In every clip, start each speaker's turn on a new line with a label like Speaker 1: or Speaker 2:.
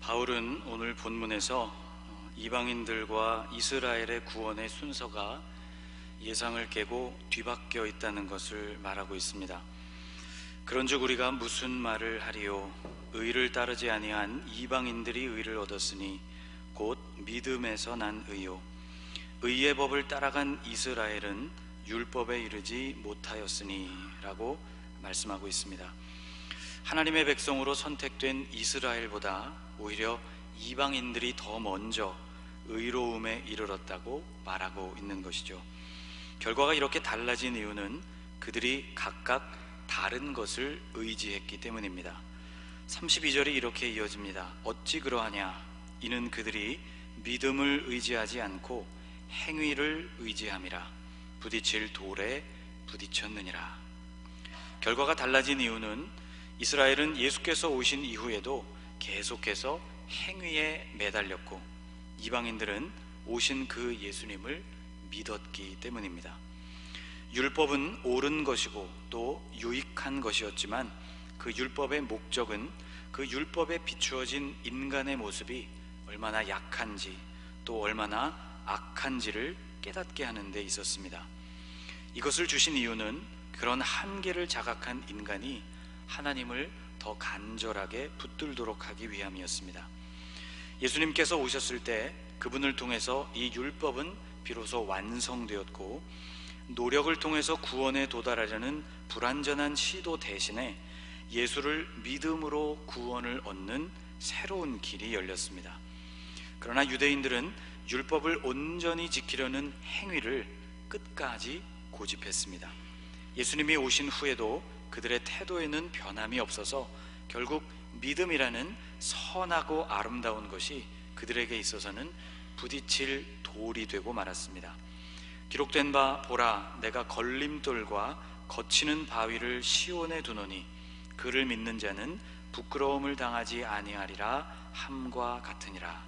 Speaker 1: 바울은 오늘 본문에서 이방인들과 이스라엘의 구원의 순서가 예상을 깨고 뒤바뀌어 있다는 것을 말하고 있습니다. 그런즉 우리가 무슨 말을 하리요? 의를 따르지 아니한 이방인들이 의를 얻었으니 곧 믿음에서 난 의요. 의의 법을 따라간 이스라엘은 율법에 이르지 못하였으니 라고 말씀하고 있습니다. 하나님의 백성으로 선택된 이스라엘보다 오히려 이방인들이 더 먼저 의로움에 이르렀다고 말하고 있는 것이죠. 결과가 이렇게 달라진 이유는 그들이 각각 다른 것을 의지했기 때문입니다. 32절이 이렇게 이어집니다. 어찌 그러하냐? 이는 그들이 믿음을 의지하지 않고 행위를 의지함이라. 부딪힐 돌에 부딪혔느니라. 결과가 달라진 이유는 이스라엘은 예수께서 오신 이후에도 계속해서 행위에 매달렸고 이방인들은 오신 그 예수님을 믿었기 때문입니다. 율법은 옳은 것이고 또 유익한 것이었지만 그 율법의 목적은 그 율법에 비추어진 인간의 모습이 얼마나 약한지 또 얼마나 악한지를 깨닫게 하는 데 있었습니다. 이것을 주신 이유는 그런 한계를 자각한 인간이 하나님을 더 간절하게 붙들도록 하기 위함이었습니다. 예수님께서 오셨을 때 그분을 통해서 이 율법은 비로소 완성되었고 노력을 통해서 구원에 도달하려는 불완전한 시도 대신에 예수를 믿음으로 구원을 얻는 새로운 길이 열렸습니다. 그러나 유대인들은 율법을 온전히 지키려는 행위를 끝까지 고집했습니다. 예수님이 오신 후에도 그들의 태도에는 변함이 없어서 결국 믿음이라는 선하고 아름다운 것이 그들에게 있어서는 부딪힐 돌이 되고 말았습니다. 기록된 바 보라, 내가 걸림돌과 거치는 바위를 시온에 두노니 그를 믿는 자는 부끄러움을 당하지 아니하리라 함과 같으니라.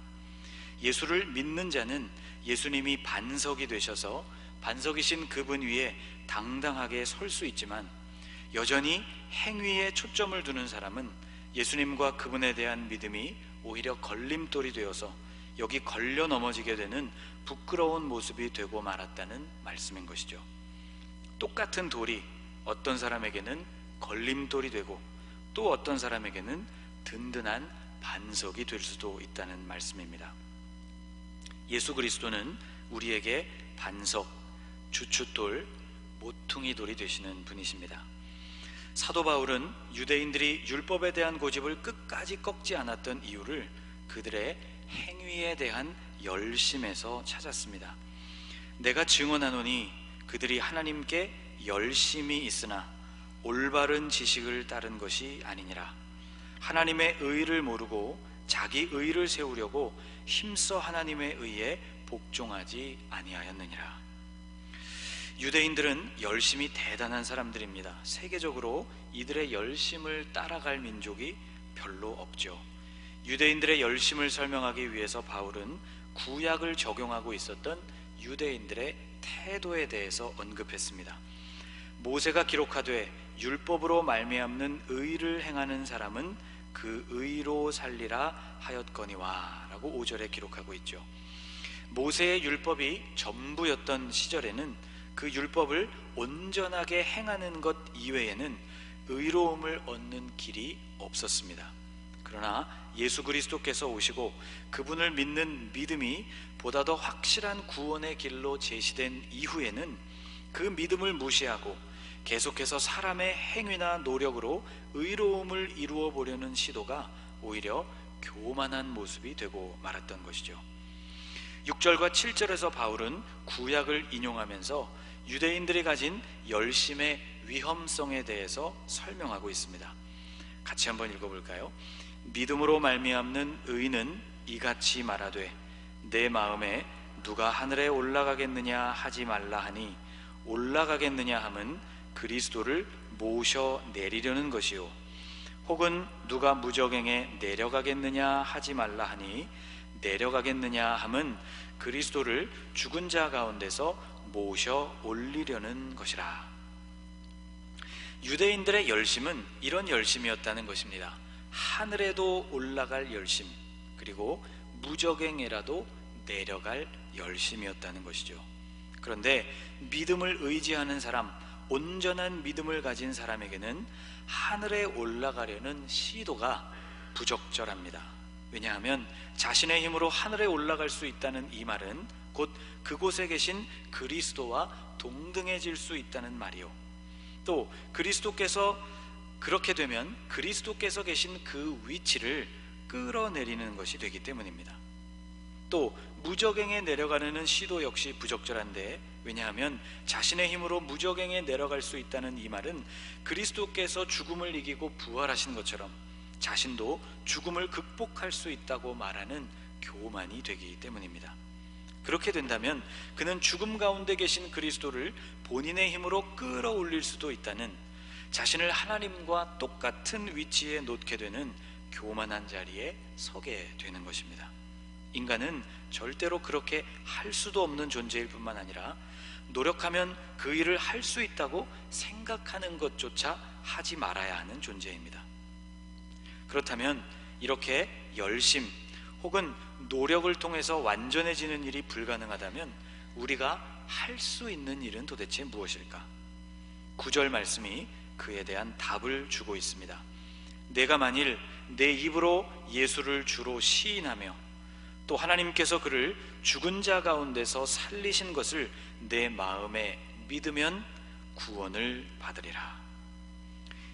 Speaker 1: 예수를 믿는 자는 예수님이 반석이 되셔서 반석이신 그분 위에 당당하게 설 수 있지만 여전히 행위에 초점을 두는 사람은 예수님과 그분에 대한 믿음이 오히려 걸림돌이 되어서 여기 걸려 넘어지게 되는 부끄러운 모습이 되고 말았다는 말씀인 것이죠. 똑같은 돌이 어떤 사람에게는 걸림돌이 되고 또 어떤 사람에게는 든든한 반석이 될 수도 있다는 말씀입니다. 예수 그리스도는 우리에게 반석, 주춧돌, 모퉁이 돌이 되시는 분이십니다. 사도 바울은 유대인들이 율법에 대한 고집을 끝까지 꺾지 않았던 이유를 그들의 행위에 대한 열심에서 찾았습니다. 내가 증언하노니 그들이 하나님께 열심이 있으나 올바른 지식을 따른 것이 아니니라. 하나님의 의를 모르고 자기 의를 세우려고 힘써 하나님의 의에 복종하지 아니하였느니라. 유대인들은 열심이 대단한 사람들입니다. 세계적으로 이들의 열심을 따라갈 민족이 별로 없죠. 유대인들의 열심을 설명하기 위해서 바울은 구약을 적용하고 있었던 유대인들의 태도에 대해서 언급했습니다. 모세가 기록하되 율법으로 말미암는 의를 행하는 사람은 그 의로 살리라 하였거니와 라고 5절에 기록하고 있죠. 모세의 율법이 전부였던 시절에는 그 율법을 온전하게 행하는 것 이외에는 의로움을 얻는 길이 없었습니다. 그러나 예수 그리스도께서 오시고 그분을 믿는 믿음이 보다 더 확실한 구원의 길로 제시된 이후에는 그 믿음을 무시하고 계속해서 사람의 행위나 노력으로 의로움을 이루어 보려는 시도가 오히려 교만한 모습이 되고 말았던 것이죠. 6절과 7절에서 바울은 구약을 인용하면서 유대인들이 가진 열심의 위험성에 대해서 설명하고 있습니다. 같이 한번 읽어볼까요? 믿음으로 말미암는 의는 이같이 말하되 내 마음에 누가 하늘에 올라가겠느냐 하지 말라 하니 올라가겠느냐 함은 그리스도를 모셔 내리려는 것이요 혹은 누가 무저갱에 내려가겠느냐 하지 말라 하니 내려가겠느냐 함은 그리스도를 죽은 자 가운데서 모셔 올리려는 것이라. 유대인들의 열심은 이런 열심이었다는 것입니다. 하늘에도 올라갈 열심, 그리고 무적행에라도 내려갈 열심이었다는 것이죠. 그런데 믿음을 의지하는 사람, 온전한 믿음을 가진 사람에게는 하늘에 올라가려는 시도가 부적절합니다. 왜냐하면 자신의 힘으로 하늘에 올라갈 수 있다는 이 말은 곧 그곳에 계신 그리스도와 동등해질 수 있다는 말이요, 또 그리스도께서 그렇게 되면 그리스도께서 계신 그 위치를 끌어내리는 것이 되기 때문입니다. 또 무적행에 내려가려는 시도 역시 부적절한데, 왜냐하면 자신의 힘으로 무적행에 내려갈 수 있다는 이 말은 그리스도께서 죽음을 이기고 부활하신 것처럼 자신도 죽음을 극복할 수 있다고 말하는 교만이 되기 때문입니다. 그렇게 된다면 그는 죽음 가운데 계신 그리스도를 본인의 힘으로 끌어올릴 수도 있다는, 자신을 하나님과 똑같은 위치에 놓게 되는 교만한 자리에 서게 되는 것입니다. 인간은 절대로 그렇게 할 수도 없는 존재일 뿐만 아니라 노력하면 그 일을 할 수 있다고 생각하는 것조차 하지 말아야 하는 존재입니다. 그렇다면 이렇게 열심 혹은 노력을 통해서 완전해지는 일이 불가능하다면 우리가 할 수 있는 일은 도대체 무엇일까? 9절 말씀이 그에 대한 답을 주고 있습니다. 내가 만일 내 입으로 예수를 주로 시인하며 또 하나님께서 그를 죽은 자 가운데서 살리신 것을 내 마음에 믿으면 구원을 받으리라.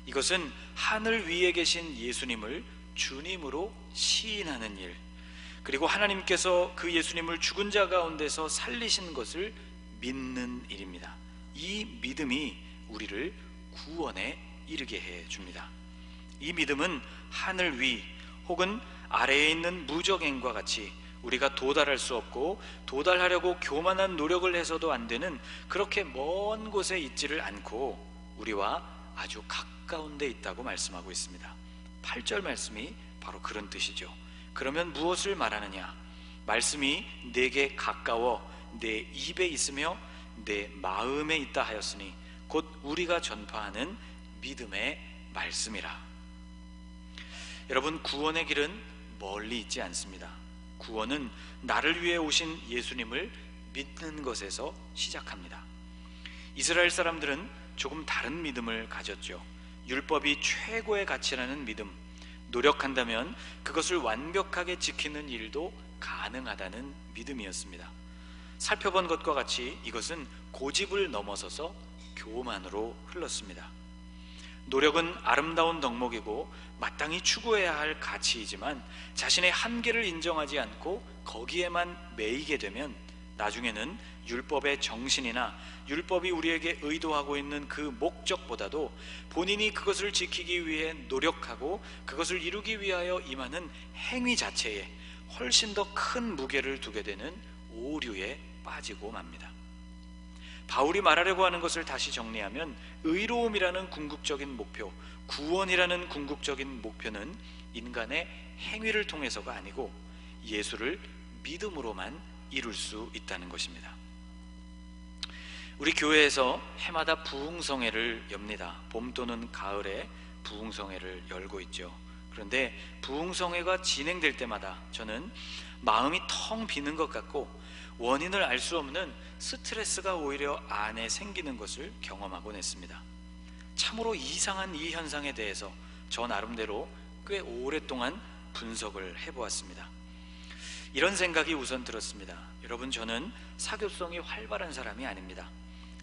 Speaker 1: 이것은 하늘 위에 계신 예수님을 주님으로 시인하는 일, 그리고 하나님께서 그 예수님을 죽은 자 가운데서 살리신 것을 믿는 일입니다. 이 믿음이 우리를 구원에 이르게 해 줍니다. 이 믿음은 하늘 위 혹은 아래에 있는 무적행과 같이 우리가 도달할 수 없고 도달하려고 교만한 노력을 해서도 안 되는 그렇게 먼 곳에 있지를 않고 우리와 아주 가까운 데 있다고 말씀하고 있습니다. 8절 말씀이 바로 그런 뜻이죠. 그러면 무엇을 말하느냐? 말씀이 내게 가까워 내 입에 있으며 내 마음에 있다 하였으니 곧 우리가 전파하는 믿음의 말씀이라. 여러분, 구원의 길은 멀리 있지 않습니다. 구원은 나를 위해 오신 예수님을 믿는 것에서 시작합니다. 이스라엘 사람들은 조금 다른 믿음을 가졌죠. 율법이 최고의 가치라는 믿음, 노력한다면 그것을 완벽하게 지키는 일도 가능하다는 믿음이었습니다. 살펴본 것과 같이 이것은 고집을 넘어서서 교만으로 흘렀습니다. 노력은 아름다운 덕목이고 마땅히 추구해야 할 가치이지만 자신의 한계를 인정하지 않고 거기에만 매이게 되면 나중에는 율법의 정신이나 율법이 우리에게 의도하고 있는 그 목적보다도 본인이 그것을 지키기 위해 노력하고 그것을 이루기 위하여 임하는 행위 자체에 훨씬 더 큰 무게를 두게 되는 오류에 빠지고 맙니다. 바울이 말하려고 하는 것을 다시 정리하면 의로움이라는 궁극적인 목표, 구원이라는 궁극적인 목표는 인간의 행위를 통해서가 아니고 예수를 믿음으로만 이룰 수 있다는 것입니다. 우리 교회에서 해마다 부흥성회를 엽니다. 봄 또는 가을에 부흥성회를 열고 있죠. 그런데 부흥성회가 진행될 때마다 저는 마음이 텅 비는 것 같고 원인을 알 수 없는 스트레스가 오히려 안에 생기는 것을 경험하곤 했습니다. 참으로 이상한 이 현상에 대해서 저 나름대로 꽤 오랫동안 분석을 해보았습니다. 이런 생각이 우선 들었습니다. 여러분, 저는 사교성이 활발한 사람이 아닙니다.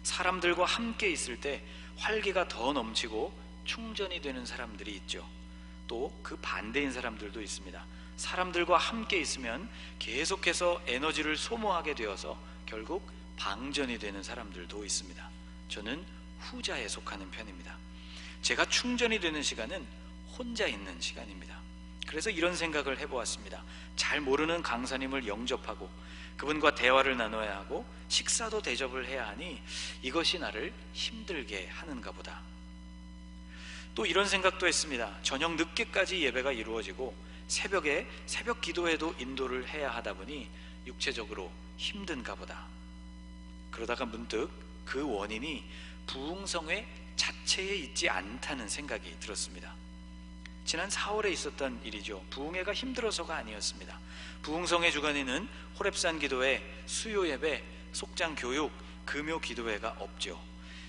Speaker 1: 사람들과 함께 있을 때 활기가 더 넘치고 충전이 되는 사람들이 있죠. 또 그 반대인 사람들도 있습니다. 사람들과 함께 있으면 계속해서 에너지를 소모하게 되어서 결국 방전이 되는 사람들도 있습니다. 저는 후자에 속하는 편입니다. 제가 충전이 되는 시간은 혼자 있는 시간입니다. 그래서 이런 생각을 해보았습니다. 잘 모르는 강사님을 영접하고 그분과 대화를 나눠야 하고 식사도 대접을 해야 하니 이것이 나를 힘들게 하는가 보다. 또 이런 생각도 했습니다. 저녁 늦게까지 예배가 이루어지고 새벽에 새벽 기도회도 인도를 해야 하다 보니 육체적으로 힘든가 보다. 그러다가 문득 그 원인이 부흥성회 자체에 있지 않다는 생각이 들었습니다. 지난 4월에 있었던 일이죠. 부흥회가 힘들어서가 아니었습니다. 부흥성의 주간에는 호렙산 기도회, 수요 예배, 속장 교육, 금요 기도회가 없죠.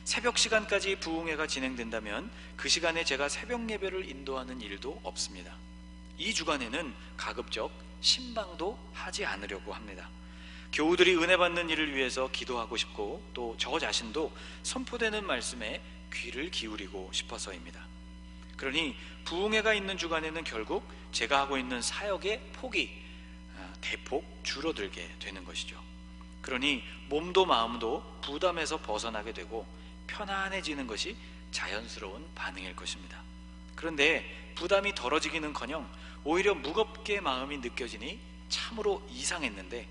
Speaker 1: 새벽 시간까지 부흥회가 진행된다면 그 시간에 제가 새벽 예배를 인도하는 일도 없습니다. 이 주간에는 가급적 신방도 하지 않으려고 합니다. 교우들이 은혜 받는 일을 위해서 기도하고 싶고 또 저 자신도 선포되는 말씀에 귀를 기울이고 싶어서입니다. 그러니 부흥회가 있는 주간에는 결국 제가 하고 있는 사역의 폭이 대폭 줄어들게 되는 것이죠. 그러니 몸도 마음도 부담에서 벗어나게 되고 편안해지는 것이 자연스러운 반응일 것입니다. 그런데 부담이 덜어지기는커녕 오히려 무겁게 마음이 느껴지니 참으로 이상했는데,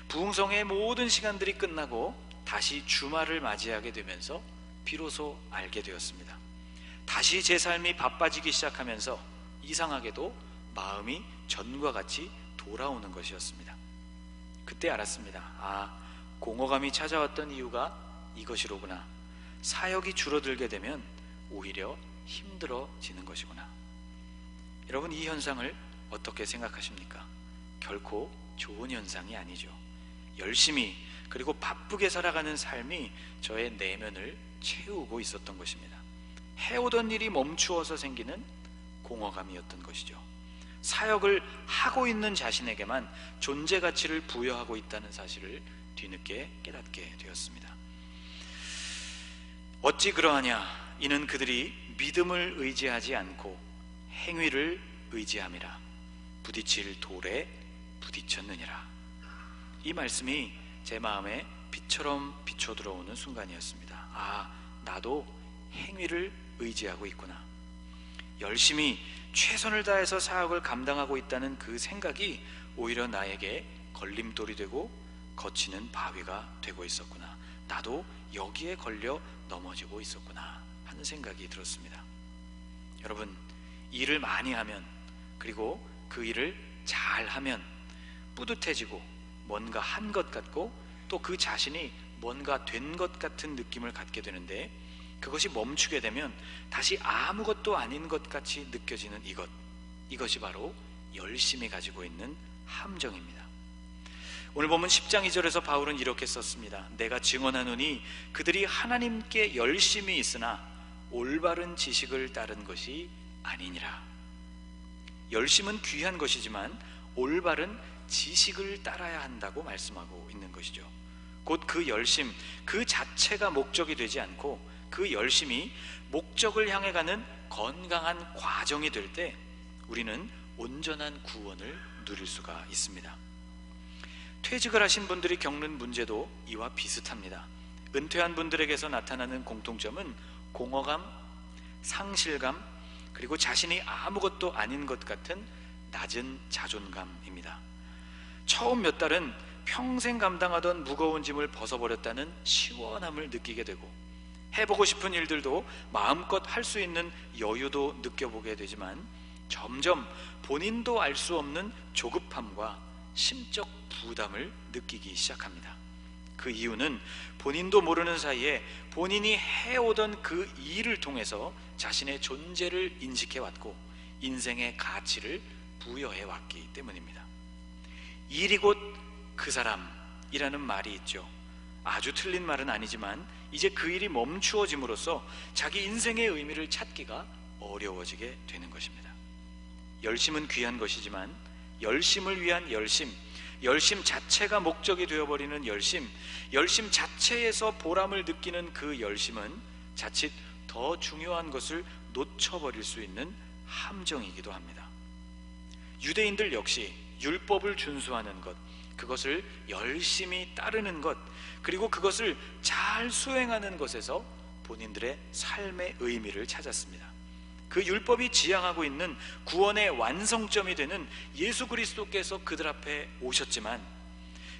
Speaker 1: 부흥성의 모든 시간들이 끝나고 다시 주말을 맞이하게 되면서 비로소 알게 되었습니다. 다시 제 삶이 바빠지기 시작하면서 이상하게도 마음이 전과 같이 돌아오는 것이었습니다. 그때 알았습니다. 공허감이 찾아왔던 이유가 이것이로구나. 사역이 줄어들게 되면 오히려 힘들어지는 것이구나. 여러분, 이 현상을 어떻게 생각하십니까? 결코 좋은 현상이 아니죠. 열심히 그리고 바쁘게 살아가는 삶이 저의 내면을 채우고 있었던 것입니다. 해오던 일이 멈추어서 생기는 공허감이었던 것이죠. 사역을 하고 있는 자신에게만 존재 가치를 부여하고 있다는 사실을 뒤늦게 깨닫게 되었습니다. 어찌 그러하냐? 이는 그들이 믿음을 의지하지 않고 행위를 의지함이라. 부딪힐 돌에 부딪혔느니라. 이 말씀이 제 마음에 빛처럼 비춰 들어오는 순간이었습니다. 나도 행위를 의지하고 있구나. 열심히 최선을 다해서 사역을 감당하고 있다는 그 생각이 오히려 나에게 걸림돌이 되고 거치는 바위가 되고 있었구나. 나도 여기에 걸려 넘어지고 있었구나 하는 생각이 들었습니다. 여러분, 일을 많이 하면, 그리고 그 일을 잘하면 뿌듯해지고 뭔가 한 것 같고 또 그 자신이 뭔가 된 것 같은 느낌을 갖게 되는데, 그것이 멈추게 되면 다시 아무것도 아닌 것 같이 느껴지는 이것이 바로 열심히 가지고 있는 함정입니다. 오늘 보면 10장 2절에서 바울은 이렇게 썼습니다. 내가 증언하노니 그들이 하나님께 열심히 있으나 올바른 지식을 따른 것이 아니니라. 열심은 귀한 것이지만 올바른 지식을 따라야 한다고 말씀하고 있는 것이죠. 곧 그 열심 그 자체가 목적이 되지 않고 그 열심이 목적을 향해 가는 건강한 과정이 될 때 우리는 온전한 구원을 누릴 수가 있습니다. 퇴직을 하신 분들이 겪는 문제도 이와 비슷합니다. 은퇴한 분들에게서 나타나는 공통점은 공허감, 상실감, 그리고 자신이 아무것도 아닌 것 같은 낮은 자존감입니다. 처음 몇 달은 평생 감당하던 무거운 짐을 벗어버렸다는 시원함을 느끼게 되고, 해보고 싶은 일들도 마음껏 할 수 있는 여유도 느껴보게 되지만, 점점 본인도 알 수 없는 조급함과 심적 부담을 느끼기 시작합니다. 그 이유는 본인도 모르는 사이에 본인이 해오던 그 일을 통해서 자신의 존재를 인식해왔고 인생의 가치를 부여해왔기 때문입니다. 일이 곧 그 사람이라는 말이 있죠. 아주 틀린 말은 아니지만 이제 그 일이 멈추어짐으로써 자기 인생의 의미를 찾기가 어려워지게 되는 것입니다. 열심은 귀한 것이지만 열심을 위한 열심 자체가 목적이 되어버리는 열심 자체에서 보람을 느끼는 그 열심은 자칫 더 중요한 것을 놓쳐버릴 수 있는 함정이기도 합니다. 유대인들 역시 율법을 준수하는 것, 그것을 열심히 따르는 것, 그리고 그것을 잘 수행하는 것에서 본인들의 삶의 의미를 찾았습니다. 그 율법이 지향하고 있는 구원의 완성점이 되는 예수 그리스도께서 그들 앞에 오셨지만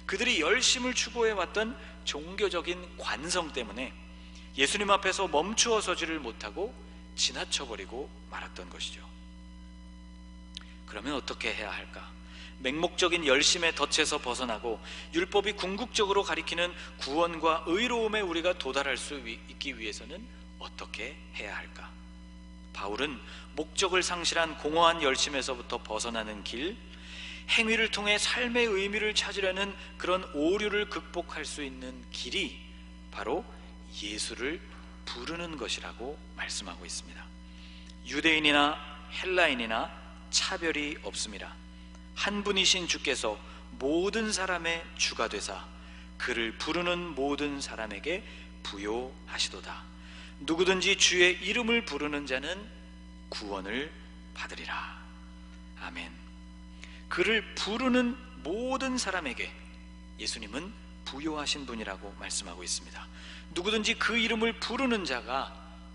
Speaker 1: 그들이 열심을 추구해왔던 종교적인 관성 때문에 예수님 앞에서 멈추어 서지를 못하고 지나쳐버리고 말았던 것이죠. 그러면 어떻게 해야 할까? 맹목적인 열심의 덫에서 벗어나고 율법이 궁극적으로 가리키는 구원과 의로움에 우리가 도달할 수 있기 위해서는 어떻게 해야 할까? 바울은 목적을 상실한 공허한 열심에서부터 벗어나는 길, 행위를 통해 삶의 의미를 찾으려는 그런 오류를 극복할 수 있는 길이 바로 예수를 부르는 것이라고 말씀하고 있습니다. 유대인이나 헬라인이나 차별이 없습니다. 한 분이신 주께서 모든 사람의 주가 되사 그를 부르는 모든 사람에게 부요하시도다. 누구든지 주의 이름을 부르는 자는 구원을 받으리라. 아멘. 그를 부르는 모든 사람에게 예수님은 부요하신 분이라고 말씀하고 있습니다. 누구든지 그 이름을 부르는 자가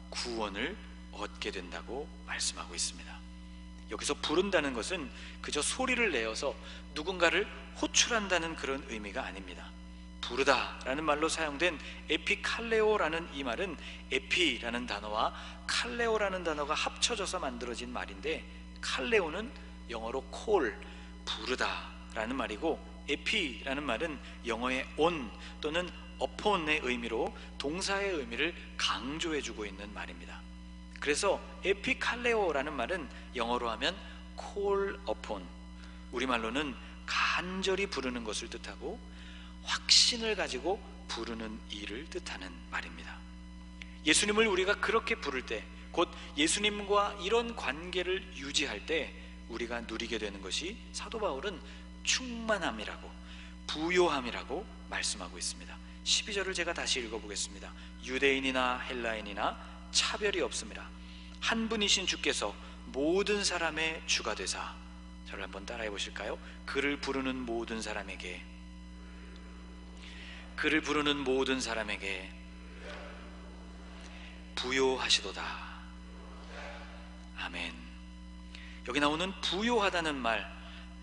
Speaker 1: 구원을 얻게 된다고 말씀하고 있습니다. 여기서 부른다는 것은 그저 소리를 내어서 누군가를 호출한다는 그런 의미가 아닙니다. 부르다라는 말로 사용된 에피칼레오라는 이 말은 에피라는 단어와 칼레오라는 단어가 합쳐져서 만들어진 말인데, 칼레오는 영어로 call, 부르다라는 말이고, 에피라는 말은 영어의 on 또는 upon의 의미로 동사의 의미를 강조해주고 있는 말입니다. 그래서 에피칼레오라는 말은 영어로 하면 call upon, 우리말로는 간절히 부르는 것을 뜻하고 확신을 가지고 부르는 일을 뜻하는 말입니다. 예수님을 우리가 그렇게 부를 때, 곧 예수님과 이런 관계를 유지할 때 우리가 누리게 되는 것이 사도 바울은 충만함이라고, 부요함이라고 말씀하고 있습니다. 12절을 제가 다시 읽어보겠습니다. 유대인이나 헬라인이나 차별이 없습니다. 한 분이신 주께서 모든 사람의 주가 되사, 저를 한번 따라해 보실까요? 그를 부르는 모든 사람에게, 그를 부르는 모든 사람에게 부요하시도다. 아멘. 여기 나오는 부요하다는 말,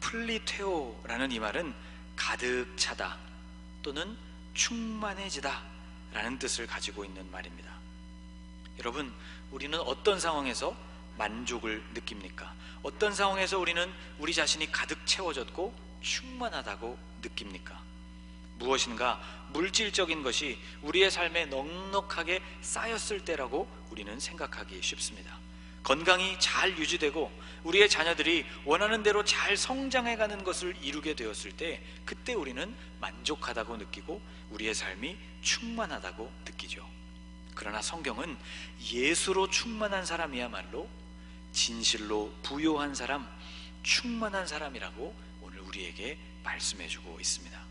Speaker 1: 플리테오라는 이 말은 가득 차다 또는 충만해지다 라는 뜻을 가지고 있는 말입니다. 여러분, 우리는 어떤 상황에서 만족을 느낍니까? 어떤 상황에서 우리는 우리 자신이 가득 채워졌고 충만하다고 느낍니까? 무엇인가 물질적인 것이 우리의 삶에 넉넉하게 쌓였을 때라고 우리는 생각하기 쉽습니다. 건강이 잘 유지되고 우리의 자녀들이 원하는 대로 잘 성장해가는 것을 이루게 되었을 때, 그때 우리는 만족하다고 느끼고 우리의 삶이 충만하다고 느끼죠. 그러나 성경은 예수로 충만한 사람이야말로 진실로 부요한 사람, 충만한 사람이라고 오늘 우리에게 말씀해주고 있습니다.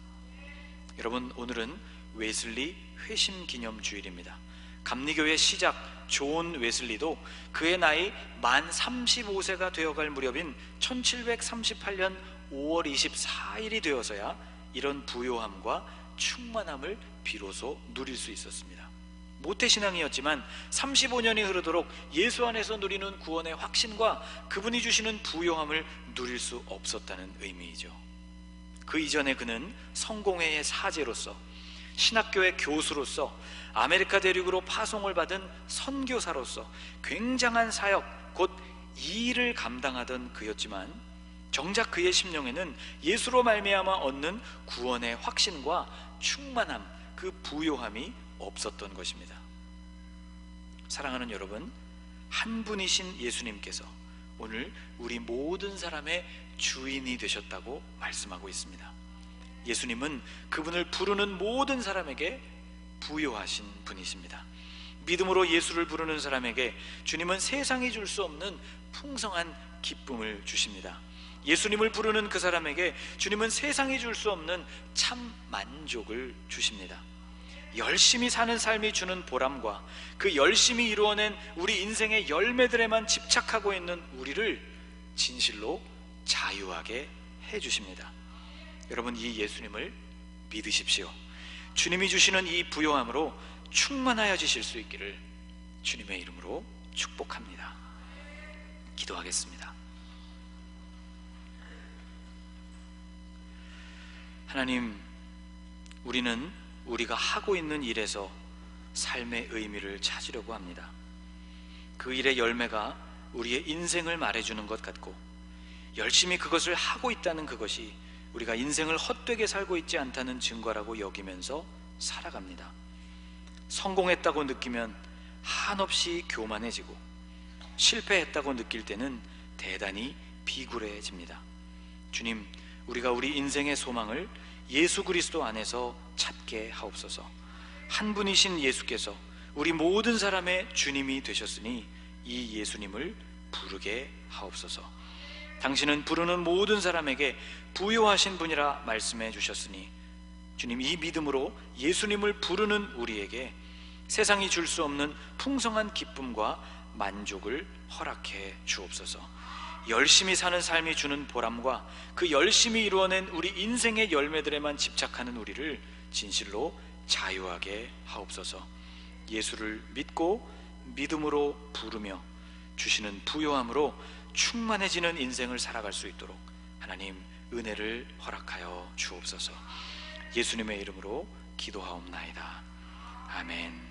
Speaker 1: 여러분, 오늘은 웨슬리 회심기념주일입니다. 감리교의 시작 존 웨슬리도 그의 나이 만 35세가 되어갈 무렵인 1738년 5월 24일이 되어서야 이런 부요함과 충만함을 비로소 누릴 수 있었습니다. 모태신앙이었지만 35년이 흐르도록 예수 안에서 누리는 구원의 확신과 그분이 주시는 부요함을 누릴 수 없었다는 의미이죠. 그 이전에 그는 성공회의 사제로서, 신학교의 교수로서, 아메리카 대륙으로 파송을 받은 선교사로서 굉장한 사역, 곧 일을 감당하던 그였지만 정작 그의 심령에는 예수로 말미암아 얻는 구원의 확신과 충만함, 그 부요함이 없었던 것입니다. 사랑하는 여러분, 한 분이신 예수님께서 오늘 우리 모든 사람의 주인이 되셨다고 말씀하고 있습니다. 예수님은 그분을 부르는 모든 사람에게 부요하신 분이십니다. 믿음으로 예수를 부르는 사람에게 주님은 세상이 줄 수 없는 풍성한 기쁨을 주십니다. 예수님을 부르는 그 사람에게 주님은 세상이 줄 수 없는 참 만족을 주십니다. 열심히 사는 삶이 주는 보람과 그 열심히 이루어낸 우리 인생의 열매들에만 집착하고 있는 우리를 진실로 자유하게 해주십니다. 여러분, 이 예수님을 믿으십시오. 주님이 주시는 이 부요함으로 충만하여지실 수 있기를 주님의 이름으로 축복합니다. 기도하겠습니다. 하나님, 우리는 우리가 하고 있는 일에서 삶의 의미를 찾으려고 합니다. 그 일의 열매가 우리의 인생을 말해주는 것 같고, 열심히 그것을 하고 있다는 그것이 우리가 인생을 헛되게 살고 있지 않다는 증거라고 여기면서 살아갑니다. 성공했다고 느끼면 한없이 교만해지고, 실패했다고 느낄 때는 대단히 비굴해집니다. 주님, 우리가 우리 인생의 소망을 예수 그리스도 안에서 찾게 하옵소서. 한 분이신 예수께서 우리 모든 사람의 주님이 되셨으니 이 예수님을 부르게 하옵소서. 당신은 부르는 모든 사람에게 부요하신 분이라 말씀해 주셨으니 주님, 이 믿음으로 예수님을 부르는 우리에게 세상이 줄 수 없는 풍성한 기쁨과 만족을 허락해 주옵소서. 열심히 사는 삶이 주는 보람과 그 열심히 이루어낸 우리 인생의 열매들에만 집착하는 우리를 진실로 자유하게 하옵소서. 예수를 믿고 믿음으로 부르며 주시는 부요함으로 충만해지는 인생을 살아갈 수 있도록 하나님 은혜를 허락하여 주옵소서. 예수님의 이름으로 기도하옵나이다. 아멘.